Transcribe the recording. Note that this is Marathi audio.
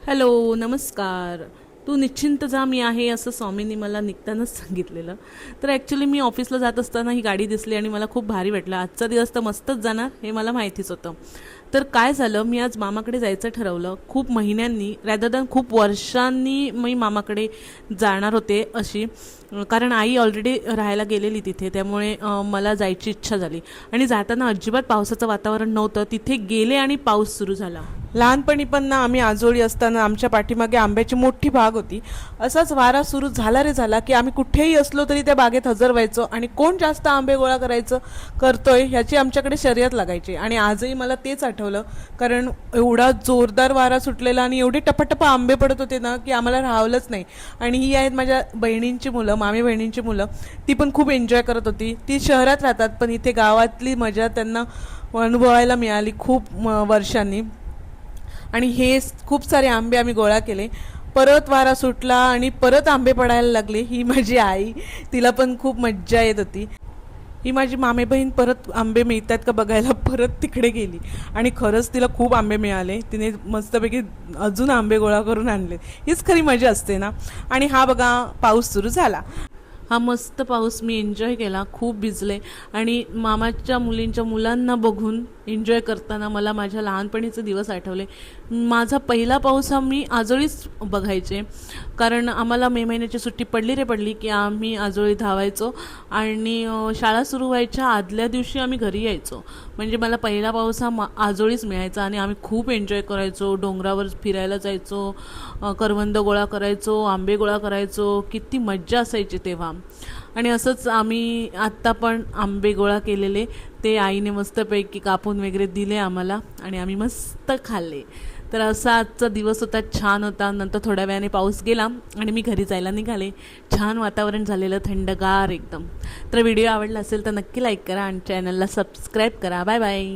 हॅलो, नमस्कार. तू निश्चिंत जा, मी आहे असं स्वामींनी मला निघतानाच सांगितलेलं. तर ॲक्च्युली मी ऑफिसला जात असताना ही गाडी दिसली आणि मला खूप भारी वाटलं. आजचा दिवस तर मस्तच जाणार हे मला माहितीच होतं. तर काय झालं, मी आज मामाकडे जायचं ठरवलं. खूप महिन्यांनी रॅदर दॅन खूप वर्षांनी मी मामाकडे जाणार होते अशी. कारण आई ऑलरेडी राहायला गेलेली तिथे, त्यामुळे मला जायची इच्छा झाली. आणि जाताना अजिबात पावसाचं वातावरण नव्हतं. तिथे गेले आणि पाऊस सुरू झाला. लहानपणी पण ना, आम्ही आजोळी असताना आमच्या पाठीमागे आंब्याची मोठी बाग होती. असाच वारा सुरू झाला रे झाला की आम्ही कुठेही असलो तरी त्या बागेत हजर व्हायचो आणि कोण जास्त आंबे गोळा करतोय ह्याची आमच्याकडे शर्यत लागायची. आणि आजही मला तेच आठवलं, कारण एवढा जोरदार वारा सुटलेला आणि एवढे टपाटप आंबे पडत होते ना की आम्हाला राहावलंच नाही. आणि ही आहेत माझ्या बहिणींची मुलं, मामी बहिणींची मुलं. ती पण खूप एन्जॉय करत होती. ती शहरात राहतात पण इथे गावातली मजा त्यांना अनुभवायला मिळाली खूप वर्षांनी. आणि हे खूप सारे आंबे आम्ही गोळा केले. परत वारा सुटला आणि परत आंबे पडायला लागले. ही माझी आई, तिला पण खूप मज्जा येत होती. ही माझी मामे बहीण परत आंबे मिळतात का बघायला परत तिकडे गेली आणि खरंच तिला खूप आंबे मिळाले. तिने मस्तपैकी अजून आंबे गोळा करून आणले. हीच खरी मजा असते ना. आणि हा बघा, पाऊस सुरू झाला. हा मस्त पाऊस मी एन्जॉय केला, खूप भिजले. आणि मामाच्या मुलींच्या मुलांना बघून एन्जॉय करताना मला माझ्या लहानपणीचे दिवस आठवले. माझा पहिला पाऊस हा मी आजोळीच बघायचे, कारण आम्हाला मे महिन्याची सुट्टी पडली की आम्ही आजोळी धावायचो आणि शाळा सुरू व्हायच्या आदल्या दिवशी आम्ही घरी यायचो. म्हणजे मला पहिला पाऊस हा आजोळीच मिळायचा आणि आम्ही खूप एन्जॉय करायचो. डोंगरावर फिरायला जायचो, करवंद गोळा करायचो, आंबे गोळा करायचो. किती मज्जा असायची तेव्हा. आणि असंच आम्ही आत्ता पण आंबे गोळा केलेले, ते आईने मस्तपैकी कापून वगैरे दिले आम्हाला आणि आम्ही मस्त खाल्ले. तर असा आजचा दिवस होता, छान होता. नंतर थोड्या वेळाने पाऊस गेला आणि मी घरी जायला निघाले. छान वातावरण झालेलं, थंडगार एकदम. तर व्हिडिओ आवडला असेल तर नक्की लाईक करा आणि चॅनलला सबस्क्राईब करा. Bye bye.